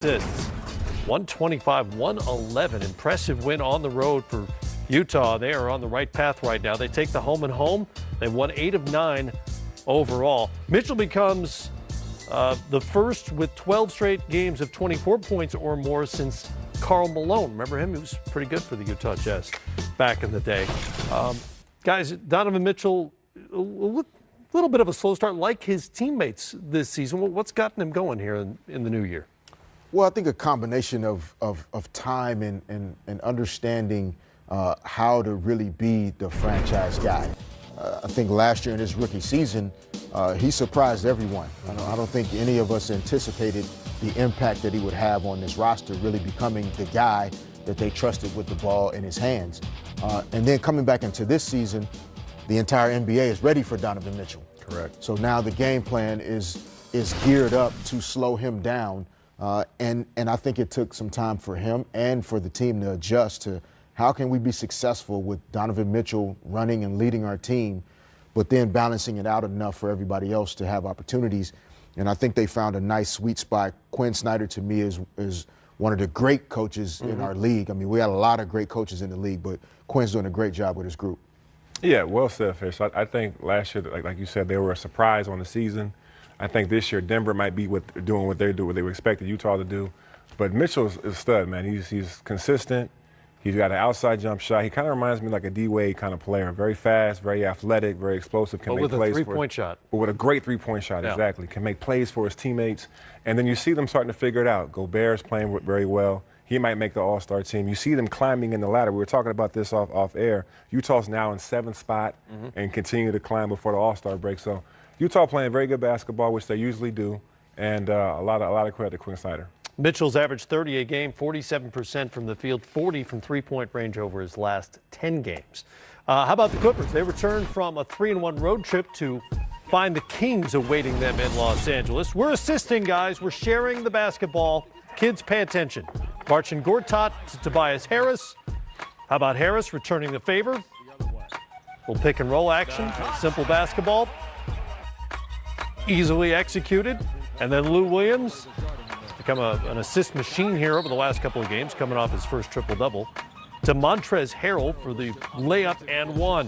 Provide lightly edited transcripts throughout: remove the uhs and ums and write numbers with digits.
assists. 125-111. Impressive win on the road for Utah. They are on the right path right now. They take the home and home. They won 8 of 9 overall. Mitchell becomes the first with 12 straight games of 24 points or more since Karl Malone. Remember him? He was pretty good for the Utah Jazz back in the day. Guys, Donovan Mitchell, a little bit of a slow start like his teammates this season. What's gotten him going here in the new year? Well, I think a combination of time and understanding how to really be the franchise guy. I think last year in his rookie season, he surprised everyone. I don't think any of us anticipated the impact that he would have on this roster, really becoming the guy that they trusted with the ball in his hands. And then coming back into this season, the entire NBA is ready for Donovan Mitchell. Correct. So now the game plan is geared up to slow him down. And I think it took some time for him and for the team to adjust to how can we be successful with Donovan Mitchell running and leading our team, but then balancing it out enough for everybody else to have opportunities. And I think they found a nice sweet spot. Quinn Snyder, to me, is one of the great coaches in our league. I mean, we had a lot of great coaches in the league, but Quinn's doing a great job with his group. Yeah, well said, Fish. I think last year, like you said, they were a surprise on the season. I think this year Denver might be doing what they do, what they were expecting Utah to do. But Mitchell's a stud, man. He's consistent. He's got an outside jump shot. He kind of reminds me like a D-Wade kind of player. Very fast, very athletic, very explosive. But with a three-point shot. But with a great three-point shot, yeah. Exactly. Can make plays for his teammates. And then you see them starting to figure it out. Gobert's playing very well. He might make the All-Star team. You see them climbing in the ladder. We were talking about this off air. Utah's now in 7th spot and continue to climb before the All-Star break. So Utah playing very good basketball, which they usually do, and a lot of credit to Quinn Snyder. Mitchell's averaged 30 a game, 47% from the field, 40 from three-point range over his last 10 games. How about the Clippers? They returned from a 3-1 road trip to find the Kings awaiting them in Los Angeles. We're assisting, guys. We're sharing the basketball. Kids, pay attention. Marcin Gortat to Tobias Harris. How about Harris returning the favor? Little pick and roll action, simple basketball. Easily executed. And then Lou Williams, become an assist machine here over the last couple of games, coming off his first triple-double. To Montrezl Harrell for the layup and one.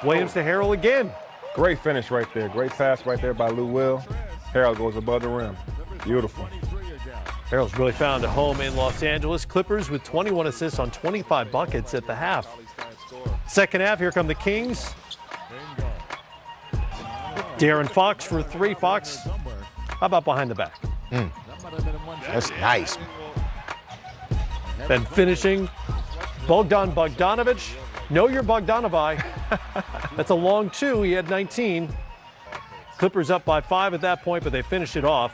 Williams to Harrell again. Great finish right there. Great pass right there by Lou Will. Harrell goes above the rim. Beautiful. Harrell's really found a home in Los Angeles. Clippers with 21 assists on 25 buckets at the half. Second half, here come the Kings. De'Aaron Fox for 3. Fox, how about behind the back? That's nice. Then finishing, Bogdan Bogdanovic. Know your Bogdanovi. That's a long 2. He had 19. Clippers up by 5 at that point, but they finished it off.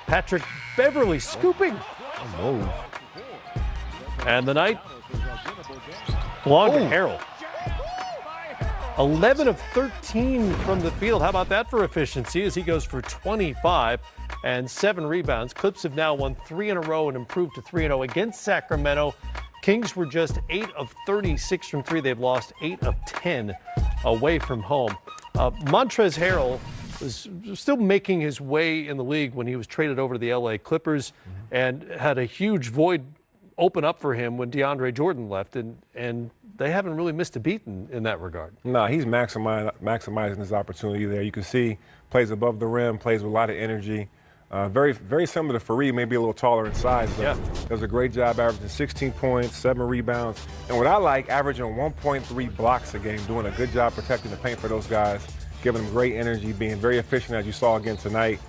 Patrick Beverley scooping. And the night, long to Harrell. 11 of 13 from the field. How about that for efficiency as he goes for 25 and 7 rebounds. Clips have now won 3 in a row and improved to 3-0 against Sacramento. Kings were just 8 of 36 from 3. They've lost 8 of 10 away from home. Montrezl Harrell was still making his way in the league when he was traded over to the LA Clippers and had a huge void open up for him when DeAndre Jordan left, and they haven't really missed a beat in that regard. No, he's maximizing his opportunity there. You can see plays above the rim, plays with a lot of energy. Very, very similar to Fareed, maybe a little taller in size, but does a great job averaging 16 points, 7 rebounds. And what I like, averaging 1.3 blocks a game, doing a good job protecting the paint for those guys, giving them great energy, being very efficient, as you saw again tonight.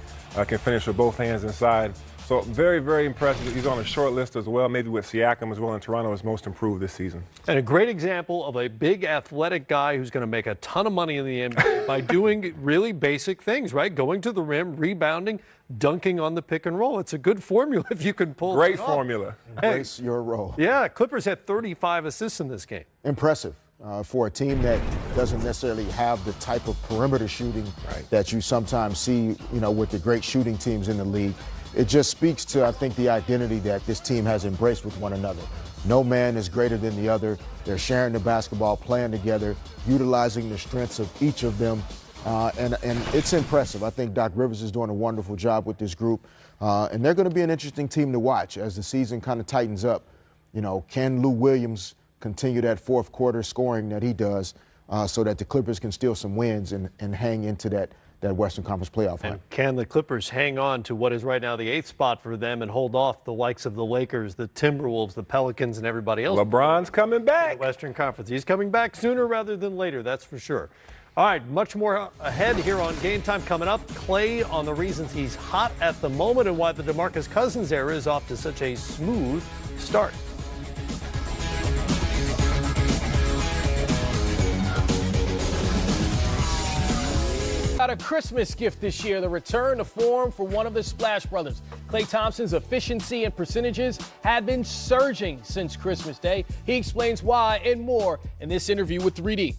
Can finish with both hands inside. So very, very impressive. He's on a short list as well, maybe with Siakam as well in Toronto as most improved this season. And a great example of a big athletic guy who's going to make a ton of money in the NBA by doing really basic things, right? Going to the rim, rebounding, dunking on the pick and roll. It's a good formula if you can pull Great it off. formula. Embrace your role. Yeah, Clippers had 35 assists in this game. Impressive for a team that doesn't necessarily have the type of perimeter shooting that you sometimes see, with the great shooting teams in the league. It just speaks to, I think, the identity that this team has embraced with one another. No man is greater than the other. They're sharing the basketball, playing together, utilizing the strengths of each of them. And it's impressive. I think Doc Rivers is doing a wonderful job with this group. And they're going to be an interesting team to watch as the season kind of tightens up. You know, can Lou Williams continue that fourth quarter scoring that he does so that the Clippers can steal some wins and hang into that Western Conference playoff hunt? And can the Clippers hang on to what is right now the 8th spot for them and hold off the likes of the Lakers, the Timberwolves, the Pelicans, and everybody else? LeBron's coming back. The Western Conference. He's coming back sooner rather than later, that's for sure. All right, much more ahead here on Game Time coming up. Clay on the reasons he's hot at the moment and why the DeMarcus Cousins era is off to such a smooth start. Got a Christmas gift this year, the return to form for one of the Splash Brothers. Klay Thompson's efficiency and percentages have been surging since Christmas Day. He explains why and more in this interview with 3D.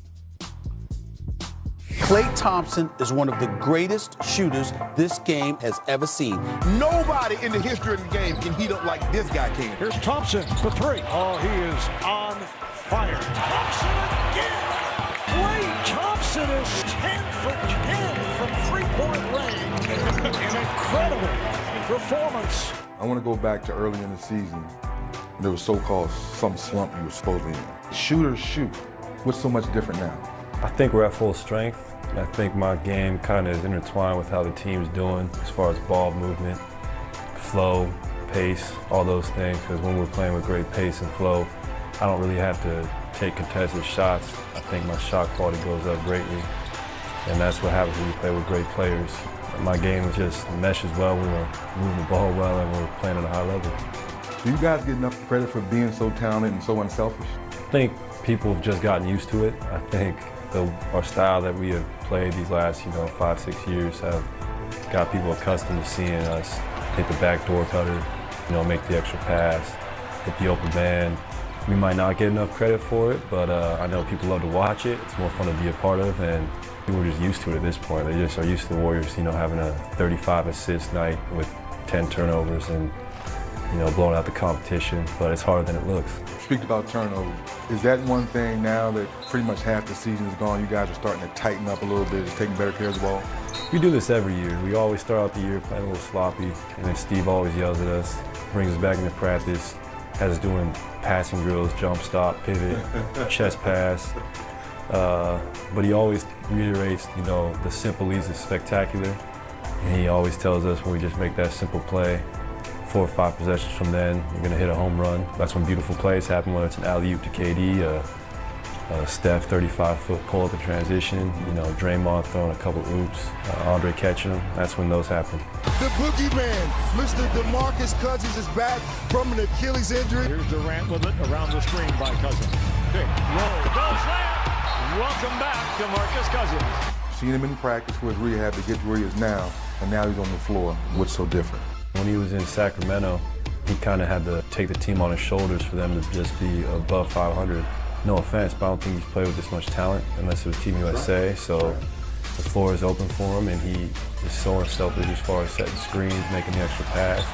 Klay Thompson is one of the greatest shooters this game has ever seen. Nobody in the history of the game can heat up like this guy can. Here's Thompson for three. Oh, he is on fire. Thompson again. Klay Thompson is 10 for 10 from three-point range. An incredible performance. I want to go back to early in the season. There was so-called some slump you were supposed to be in. Shooters shoot. What's so much different now? I think we're at full strength. I think my game kind of is intertwined with how the team's doing as far as ball movement, flow, pace, all those things. Because when we're playing with great pace and flow, I don't really have to take contested shots. I think my shot quality goes up greatly. And that's what happens when you play with great players. My game just meshes well. We were moving the ball well and we're playing at a high level. Do you guys get enough credit for being so talented and so unselfish? I think people have just gotten used to it. I think our style that we have played these last, 5-6 years have got people accustomed to seeing us hit the backdoor cutter, make the extra pass, hit the open man. We might not get enough credit for it, but I know people love to watch it. It's more fun to be a part of, and people are just used to it at this point. They just are used to the Warriors, having a 35 assist night with 10 turnovers and, blowing out the competition, but it's harder than it looks. Speak about turnovers. Is that one thing now that pretty much half the season is gone, you guys are starting to tighten up a little bit, just taking better care of the ball? We do this every year. We always start out the year playing a little sloppy, and then Steve always yells at us, brings us back into practice, has us doing passing drills, jump stop, pivot, chest pass. But he always reiterates, the simple leads is spectacular. And he always tells us when we just make that simple play, 4 or 5 possessions from then, you're going to hit a home run. That's when beautiful plays happen, whether it's an alley-oop to KD, Steph 35-foot pull-up in transition, Draymond throwing a couple oops, Andre catching them. That's when those happen. The boogeyman, Mr. DeMarcus Cousins, is back from an Achilles injury. Here's Durant with it around the screen by Cousins. Big roll. Goes there. Welcome back to Marcus Cousins. Seen him in practice with rehab to get to where he is now, and now he's on the floor. What's so different? When he was in Sacramento, he kind of had to take the team on his shoulders for them to just be above 500. No offense, but I don't think he's played with this much talent unless it was Team USA. So the floor is open for him, and he is so unselfish as far as setting screens, making the extra pass.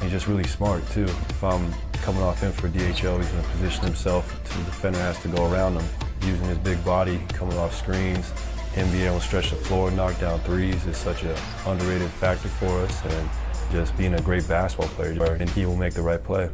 He's just really smart, too. If I'm coming off him for DHO, he's going to position himself so the defender has to go around him. Using his big body, coming off screens, him being able to stretch the floor, knock down threes is such an underrated factor for us. And just being a great basketball player, and he will make the right play.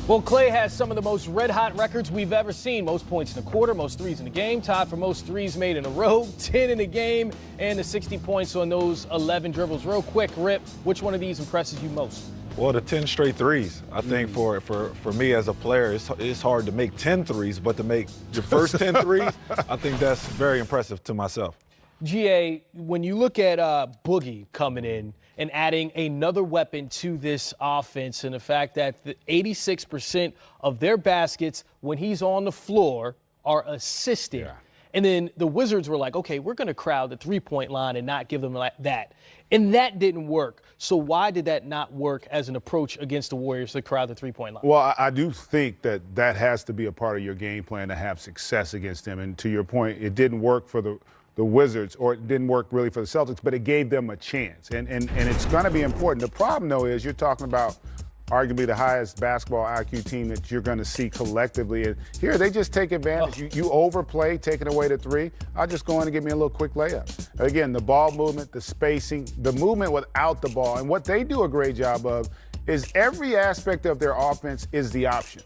Well, Klay has some of the most red-hot records we've ever seen. Most points in a quarter, most threes in a game, tied for most threes made in a row, 10 in a game, and the 60 points on those 11 dribbles. Real quick, Rip, which one of these impresses you most? Well, the 10 straight threes. I think for me as a player, it's hard to make 10 threes, but to make your first 10 threes, I think that's very impressive to myself. GA, when you look at Boogie coming in and adding another weapon to this offense and the fact that 86% of their baskets when he's on the floor are assisted. Yeah. And then the Wizards were like, okay, we're going to crowd the three-point line and not give them that. And that didn't work. So why did that not work as an approach against the Warriors to crowd the three-point line? Well, I do think that has to be a part of your game plan to have success against them. And to your point, it didn't work for the Wizards, or it didn't work really for the Celtics, but it gave them a chance. And it's going to be important. The problem, though, is you're talking about arguably the highest basketball IQ team that you're going to see collectively. And here, they just take advantage. You overplay, taking away the three. I'll just go in and give me a little quick layup. Again, the ball movement, the spacing, the movement without the ball. And what they do a great job of is every aspect of their offense is the option.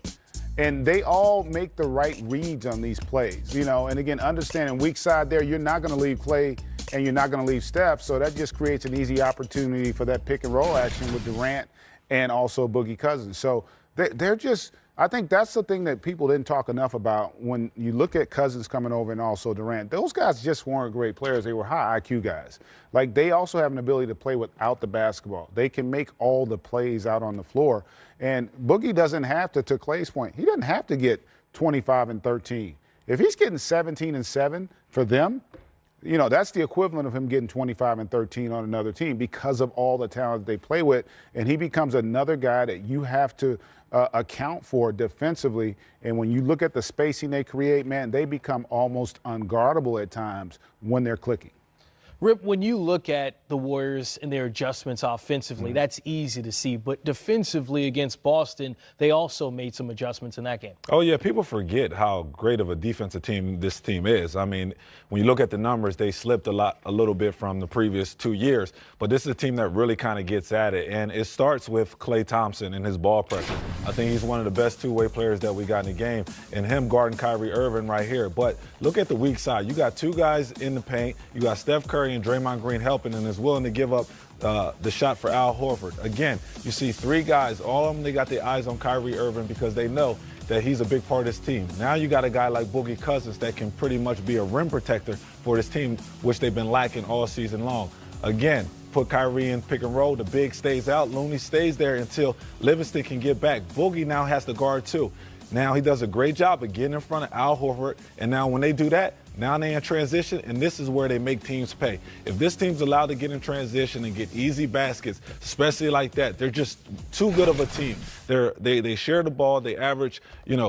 And they all make the right reads on these plays, and again, understanding weak side there, you're not going to leave Clay and you're not going to leave Steph, so that just creates an easy opportunity for that pick and roll action with Durant and also Boogie Cousins. So they're just, I think that's the thing that people didn't talk enough about when you look at Cousins coming over and also Durant. Those guys just weren't great players. They were high IQ guys. Like, they also have an ability to play without the basketball. They can make all the plays out on the floor. And Boogie doesn't have to Clay's point, he doesn't have to get 25 and 13. If he's getting 17 and 7 for them, that's the equivalent of him getting 25 and 13 on another team because of all the talent they play with. And he becomes another guy that you have to account for defensively. And when you look at the spacing they create, man, they become almost unguardable at times when they're clicking. Rip, when you look at the Warriors and their adjustments offensively, that's easy to see. But defensively against Boston, they also made some adjustments in that game. Oh, yeah, people forget how great of a defensive team this team is. I mean, when you look at the numbers, they slipped a little bit from the previous 2 years. But this is a team that really kind of gets at it. And it starts with Klay Thompson and his ball pressure. I think he's one of the best two-way players that we got in the game. And him guarding Kyrie Irving right here. But look at the weak side. You got two guys in the paint. You got Steph Curry and Draymond Green helping, and is willing to give up the shot for Al Horford. Again, you see three guys, all of them, they got their eyes on Kyrie Irving because they know that he's a big part of this team. Now you got a guy like Boogie Cousins that can pretty much be a rim protector for this team, which they've been lacking all season long. Again, put Kyrie in pick and roll, the big stays out, Looney stays there until Livingston can get back. Boogie now has to guard too. Now he does a great job of getting in front of Al Horford, and now when they do that, now they're in transition, and this is where they make teams pay. If this team's allowed to get in transition and get easy baskets, especially like that, they're just too good of a team. They share the ball. They average,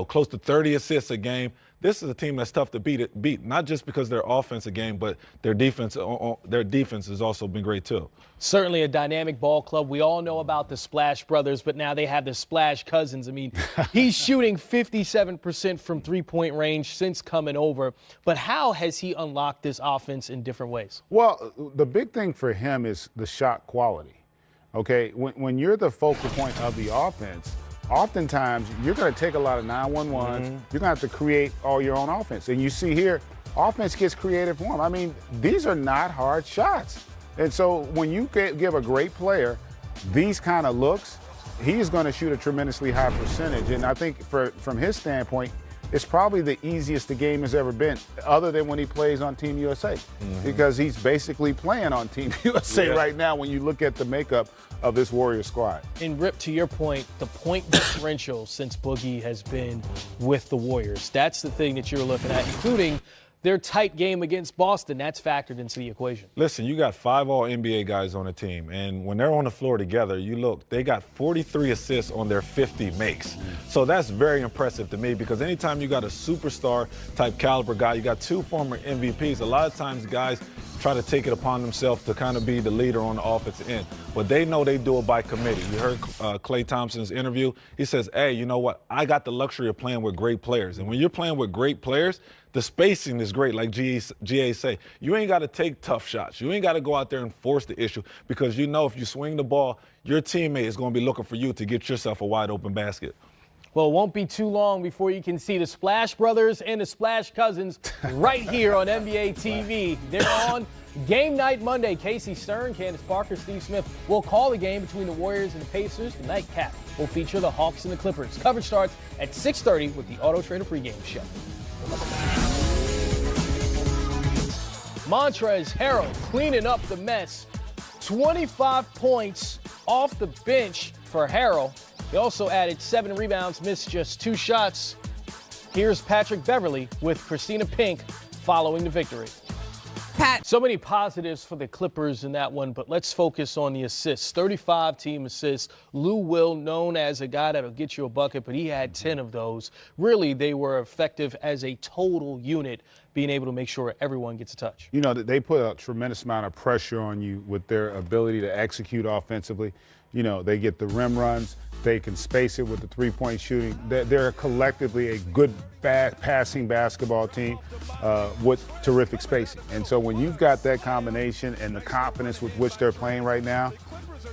close to 30 assists a game. This is a team that's tough to beat, not just because their offensive game, but their defense has also been great too. Certainly a dynamic ball club. We all know about the Splash Brothers, but now they have the Splash Cousins. I mean, he's shooting 57% from three-point range since coming over. But how has he unlocked this offense in different ways? Well, the big thing for him is the shot quality. Okay, when you're the focal point of the offense, oftentimes you're going to take a lot of 9-1-1s. You're going to have to create all your own offense. And you see here, offense gets creative for him. I mean, these are not hard shots. And so when you give a great player these kind of looks, he's going to shoot a tremendously high percentage. And I think from his standpoint, it's probably the easiest the game has ever been, other than when he plays on Team USA, because he's basically playing on Team USA right now when you look at the makeup of this Warrior squad. And Rip, to your point, the point differential since Boogie has been with the Warriors, that's the thing that you're looking at, including their tight game against Boston. That's factored into the equation. Listen, you got 5 All-NBA guys on the team, and when they're on the floor together, you look, they got 43 assists on their 50 makes. So that's very impressive to me, because anytime you got a superstar type caliber guy, you got 2 former MVPs, a lot of times guys try to take it upon themselves to kind of be the leader on the offensive end. But they know they do it by committee. You heard Klay Thompson's interview. He says, hey, you know what? I got the luxury of playing with great players. And when you're playing with great players, the spacing is great, like GA say. You ain't got to take tough shots. You ain't got to go out there and force the issue, because you know if you swing the ball, your teammate is going to be looking for you to get yourself a wide open basket. Well, it won't be too long before you can see the Splash Brothers and the Splash Cousins right here on NBA TV. They're on Game Night Monday. Casey Stern, Candace Parker, Steve Smith will call the game between the Warriors and the Pacers. The nightcap will feature the Hawks and the Clippers. Coverage starts at 6:30 with the Auto Trader pregame show. Montrezl Harrell cleaning up the mess. 25 points off the bench for Harrell. He also added 7 rebounds, missed just 2 shots. Here's Patrick Beverley with Christina Pink following the victory. Pat. So many positives for the Clippers in that one, but let's focus on the assists. 35 team assists. Lou Will, known as a guy that'll get you a bucket, but he had 10 of those. Really, they were effective as a total unit, being able to make sure everyone gets a touch. You know, they put a tremendous amount of pressure on you with their ability to execute offensively. You know, they get the rim runs. They can space it with the three-point shooting. They're collectively a good passing basketball team with terrific spacing. And so when you've got that combination and the confidence with which they're playing right now,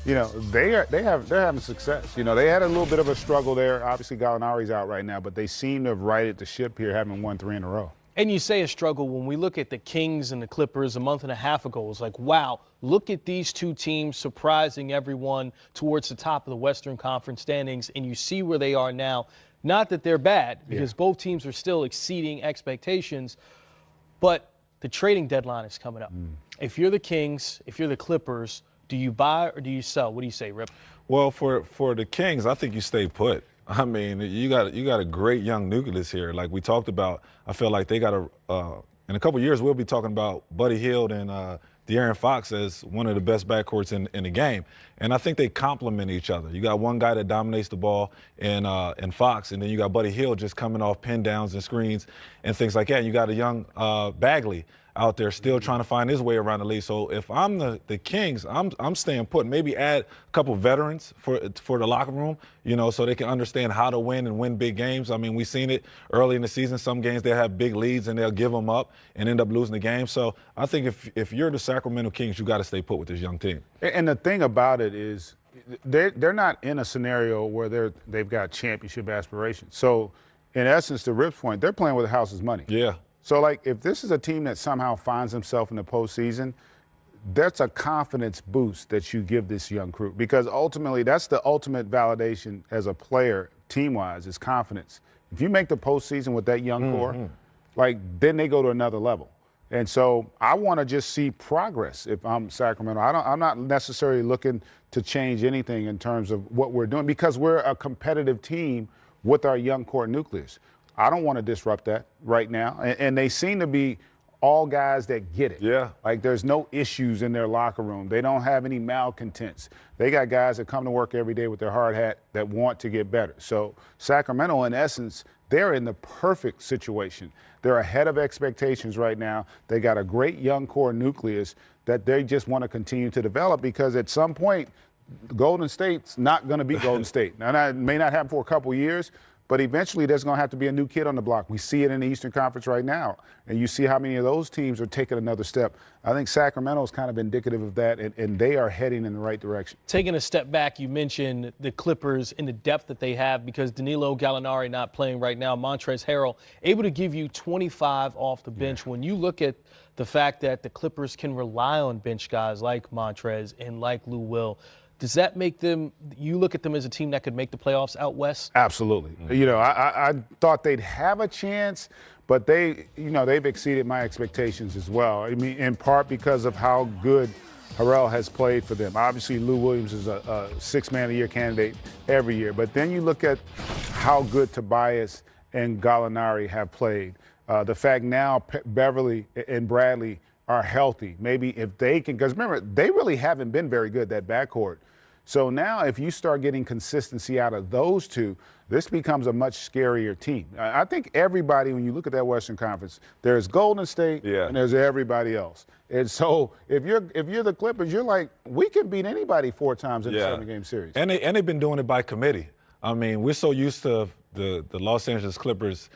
you know, they're having success. You know, they had a little bit of a struggle there. Obviously, Gallinari's out right now, but they seem to have righted the ship here, having won 3 in a row. And you say a struggle. When we look at the Kings and the Clippers a month and a half ago, it was like, wow, look at these two teams surprising everyone towards the top of the Western Conference standings, and you see where they are now. Not that they're bad, because both teams are still exceeding expectations, but the trading deadline is coming up. If you're the Kings, if you're the Clippers, do you buy or do you sell? What do you say, Rip? Well, for the Kings, I think you stay put. I mean, you got a great young nucleus here. Like we talked about, I feel like they got in a couple of years, we'll be talking about Buddy Hield and De'Aaron Fox as one of the best backcourts in the game. And I think they complement each other. You got one guy that dominates the ball in Fox, and then you got Buddy Hield just coming off pin downs and screens and things like that. And you got a young Bagley out there still trying to find his way around the league. So if I'm the Kings, I'm staying put. Maybe add a couple veterans for the locker room, you know, so they can understand how to win and win big games. I mean, we've seen it early in the season. Some games they'll have big leads and they'll give them up and end up losing the game. So I think if you're the Sacramento Kings, you got to stay put with this young team. And the thing about it is they're not in a scenario where they've got championship aspirations. So in essence, to Rip's point, they're playing with the house's money. Yeah. So, like, if this is a team that somehow finds himself in the postseason, that's a confidence boost that you give this young crew, because ultimately that's the ultimate validation as a player, team-wise, is confidence. If you make the postseason with that young core, like, then they go to another level. And so I want to just see progress if I'm Sacramento. I'm not necessarily looking to change anything in terms of what we're doing, because we're a competitive team with our young core nucleus. I don't want to disrupt that right now. And they seem to be all guys that get it. Yeah. Like, there's no issues in their locker room. They don't have any malcontents. They got guys that come to work every day with their hard hat that want to get better. So Sacramento, in essence, they're in the perfect situation. They're ahead of expectations right now. They got a great young core nucleus that they just want to continue to develop, because at some point, Golden State's not going to be Golden State. Now, that may not happen for a couple years, but eventually there's going to have to be a new kid on the block. We see it in the Eastern Conference right now, and you see how many of those teams are taking another step. I think Sacramento is kind of indicative of that, and they are heading in the right direction. Taking a step back, you mentioned the Clippers and the depth that they have, because Danilo Gallinari not playing right now, Montrezl Harrell able to give you 25 off the bench. When you look at the fact that the Clippers can rely on bench guys like Montrezl and like Lou Will, does that make them, you look at them as a team that could make the playoffs out west? Absolutely. You know, I thought they'd have a chance, but they've exceeded my expectations as well. I mean, in part because of how good Harrell has played for them. Obviously, Lou Williams is a six-man-of-the-year candidate every year. But then you look at how good Tobias and Gallinari have played. The fact now Beverly and Bradley are healthy. Maybe if they can, because remember, they really haven't been very good, that backcourt. So now if you start getting consistency out of those two, this becomes a much scarier team. I think everybody, when you look at that Western Conference, there's Golden State and there's everybody else. And so if you're the Clippers, you're like, we can beat anybody 4 times in a 7-game series. And they've been doing it by committee. I mean, we're so used to the Los Angeles Clippers,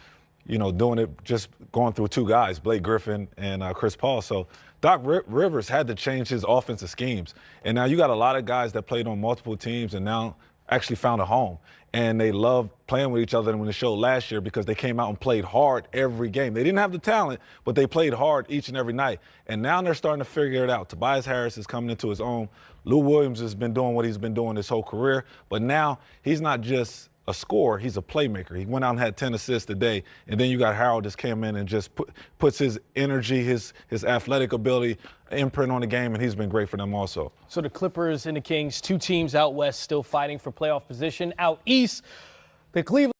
you know, doing it just going through 2 guys, Blake Griffin and Chris Paul. So Doc Rivers had to change his offensive schemes. And now you got a lot of guys that played on multiple teams and now actually found a home. And they love playing with each other. And when it showed last year, because they came out and played hard every game. They didn't have the talent, but they played hard each and every night. And now they're starting to figure it out. Tobias Harris is coming into his own. Lou Williams has been doing what he's been doing his whole career. But now he's not just a scorer, he's a playmaker. He went out and had 10 assists today. And then you got Harold just came in and just puts his energy, his athletic ability, imprint on the game, and he's been great for them also. So the Clippers and the Kings, 2 teams out west still fighting for playoff position. Out east, the Cleveland